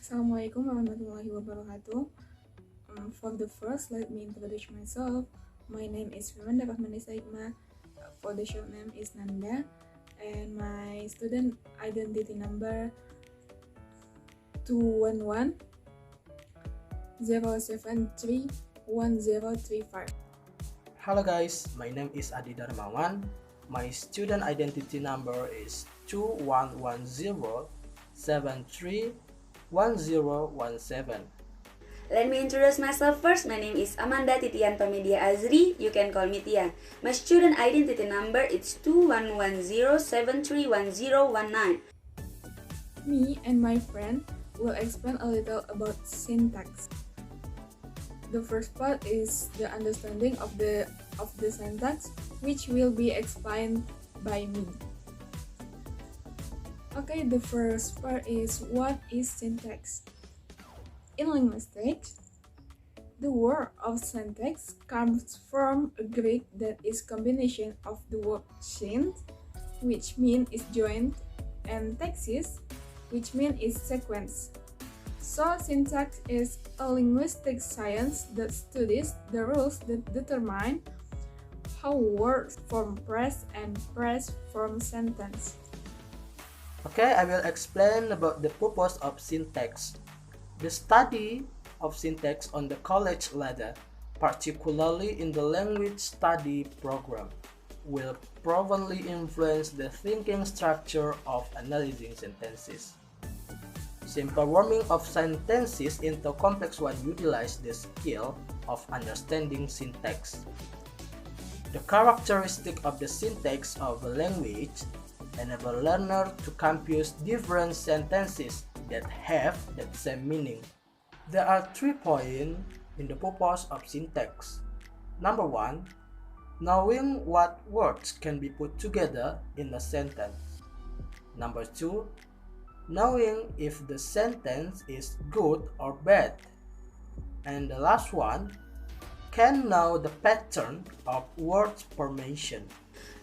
Assalamualaikum warahmatullahi wabarakatuh. For the first, let me introduce myself. My name is Firmanda, Rhamanisah Hiqma. For the short name is Nanda, and my student identity number 211 073 1035. Hello guys, my name is Darmawan. My student identity number is 2110731017. Let me introduce myself first. My name is Amanda Titian Pamedia Azri. You can call me Tian. My student identity number is 2110731019. Me and my friend will explain a little about syntax. The first part is the understanding of the syntax, which will be explained by me. Okay, the first part is what is syntax? In linguistics, the word of syntax comes from a Greek that is combination of the word synt, which means is joined, and taxis, which means is sequence. So syntax is a linguistic science that studies the rules that determine how words form phrase and phrase form sentence. Okay, I will explain about the purpose of syntax. The study of syntax on the college ladder, particularly in the language study program, will profoundly influence the thinking structure of analyzing sentences. Simple warming of sentences into complex one utilize the skill of understanding syntax. The characteristic of the syntax of a language enable learner to compose different sentences that have that same meaning. There are 3 points in the purpose of syntax. Number 1, knowing what words can be put together in a sentence. Number 2, knowing if the sentence is good or bad. And the last one, can know the pattern of word formation.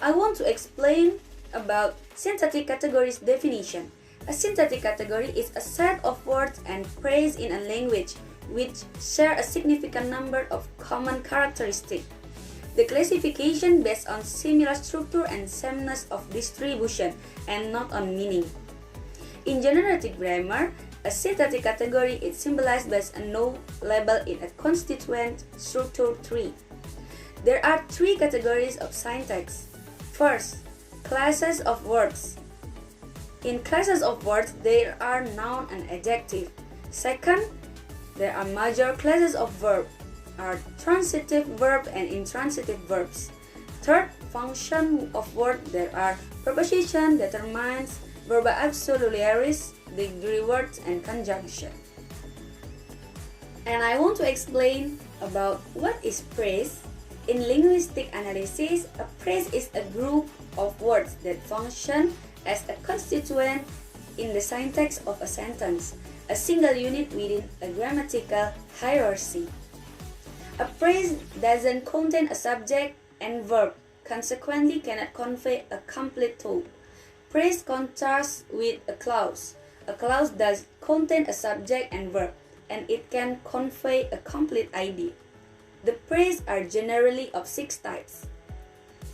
I want to explain about syntactic categories definition. A syntactic category is a set of words and phrase in a language which share a significant number of common characteristics. The classification based on similar structure and sameness of distribution and not on meaning. In generative grammar, a syntactic category is symbolized by a no label in a constituent structure tree. There are 3 categories of syntax. First, classes of words. In classes of words, there are noun and adjective. Second, there are major classes of verb, are transitive verb and intransitive verbs. Third, function of word, there are preposition, determinants, verba auxiliaries, degree words, and conjunction. And I want to explain about what is phrase. In linguistic analysis, a phrase is a group of words that function as a constituent in the syntax of a sentence, a single unit within a grammatical hierarchy. A phrase doesn't contain a subject and verb, consequently cannot convey a complete thought. Phrase contrasts with a clause. A clause does contain a subject and verb, and it can convey a complete idea. The phrases are generally of 6 types.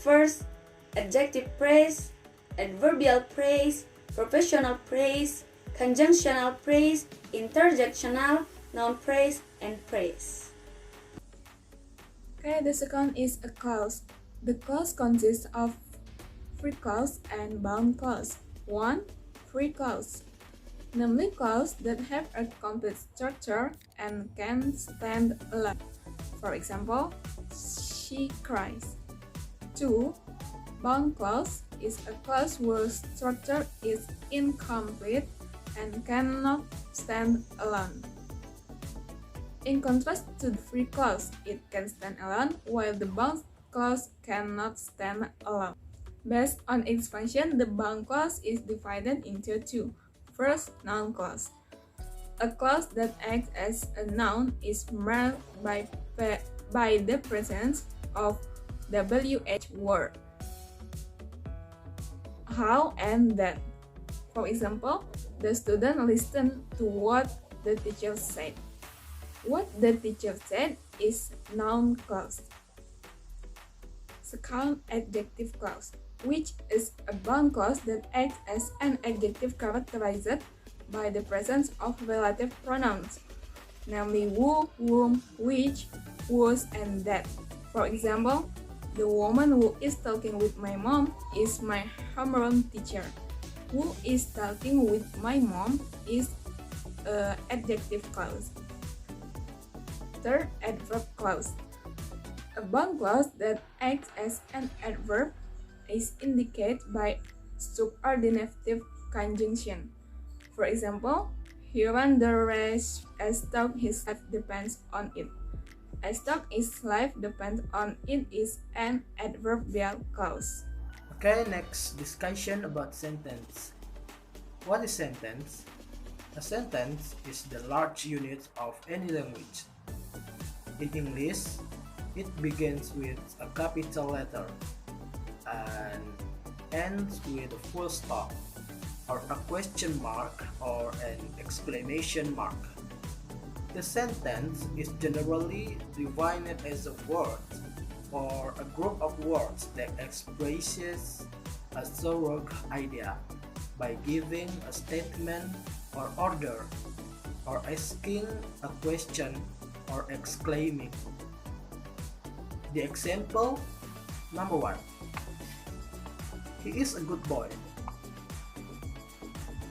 First, adjective phrase, adverbial phrase, professional phrase, conjunctional phrase, interjectional, noun phrase, and phrase. Okay, the second is a clause. The clause consists of free clause and bound clause. 1. Free clause, namely clause that have a complete structure and can stand alone. For example, she cries. 2. Bound clause is a clause whose structure is incomplete and cannot stand alone. In contrast to the free clause, it can stand alone, while the bound clause cannot stand alone. Based on its function, the bound clause is divided into 2. First, noun clause. A clause that acts as a noun is marked by the presence of WH word. How and that. For example, the student listened to what the teacher said. What the teacher said is noun clause. Second, adjective clause, which is a bound clause that acts as an adjective characterized by the presence of relative pronouns, namely who, whom, which, whose, and that. For example, the woman who is talking with my mom is my homeroom teacher. Who is talking with my mom is an adjective clause. Third, adverb clause. A bound clause that acts as an adverb is indicated by subordinative conjunction. For example, he ran the race as though his life depends on it. As though his life depends on it is an adverbial clause. Okay, next discussion about sentence. What is sentence? A sentence is the large unit of any language. In English, it begins with a capital letter and ends with a full stop, or a question mark or an exclamation mark. The sentence is generally defined as a word or a group of words that expresses a thorough idea by giving a statement or order, or asking a question or exclaiming. The example, number 1. He is a good boy.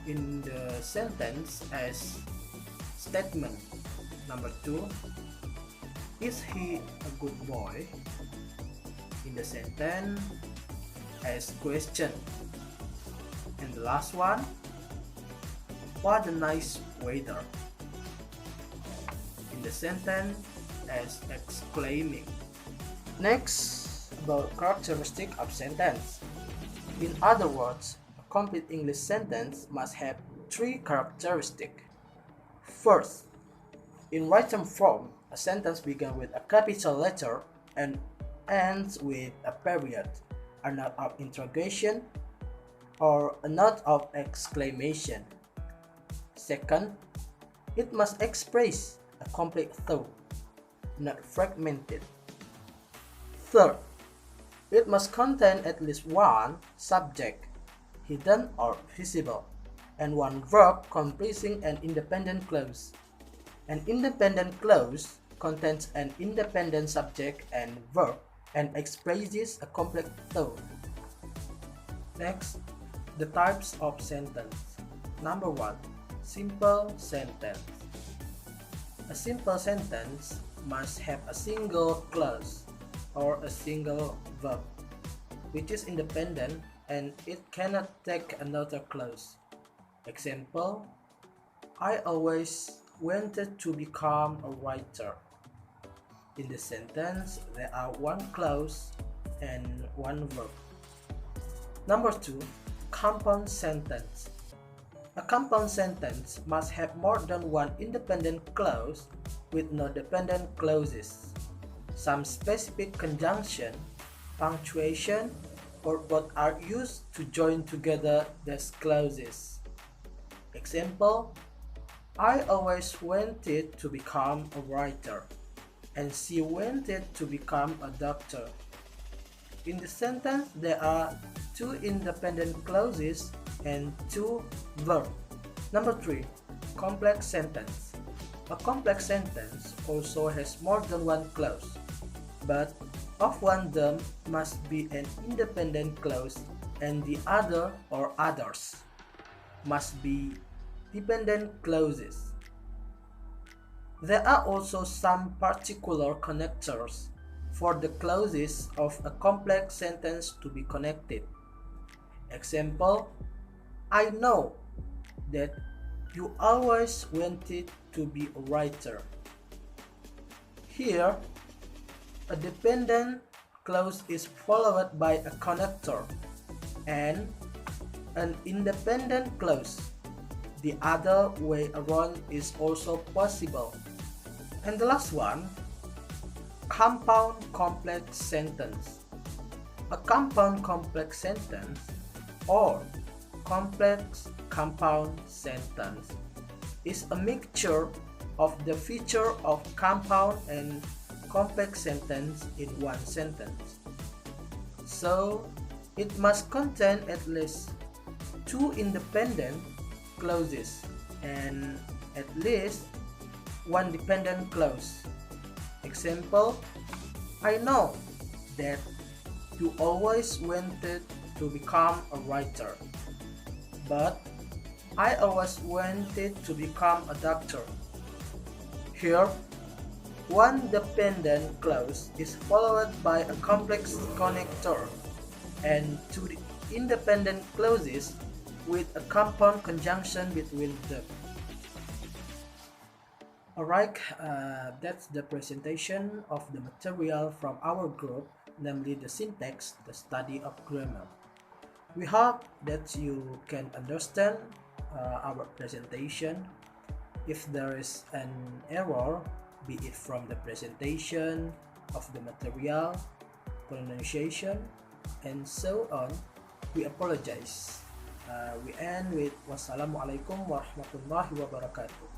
In the sentence as statement. Number 2. Is he a good boy? In the sentence as question. And the last one, what a nice weather. In the sentence as exclaiming. Next, about characteristic of sentence. In other words, a complete English sentence must have 3 characteristics. First, in written form, a sentence begins with a capital letter and ends with a period, a note of interrogation, or a note of exclamation. Second, it must express a complete thought, not fragmented. Third, it must contain at least one subject, hidden or visible, and one verb comprising an independent clause. An independent clause contains an independent subject and verb and expresses a complete thought. Next, the types of sentence. Number 1. Simple sentence. A simple sentence must have a single clause or a single verb, which is independent and it cannot take another clause. Example, I always wanted to become a writer. In the sentence, there are one clause and one verb. Number 2, compound sentence. A compound sentence must have more than one independent clause with no dependent clauses. Some specific conjunction, punctuation, or both are used to join together these clauses. Example, I always wanted to become a writer, and she wanted to become a doctor. In the sentence, there are 2 independent clauses and 2 verbs. Number 3, complex sentence. A complex sentence also has more than one clause, but of one of them must be an independent clause and the other or others must be dependent clauses. There are also some particular connectors for the clauses of a complex sentence to be connected. Example, I know that you always wanted to be a writer. Here, a dependent clause is followed by a connector and an independent clause. The other way around is also possible. And the last one, compound complex sentence. A compound complex sentence or complex compound sentence is a mixture of the feature of compound and complex sentence in one sentence. So, it must contain at least two independent clauses and at least one dependent clause. Example, I know that you always wanted to become a writer, but I always wanted to become a doctor. Here, one dependent clause is followed by a complex connector and two independent clauses with a compound conjunction between them. Alright, that's the presentation of the material from our group, namely the syntax, the study of grammar. We hope that you can understand our presentation. If there is an error, be it from the presentation of the material, pronunciation, and so on, we apologize. We end with Wassalamualaikum warahmatullahi wabarakatuh.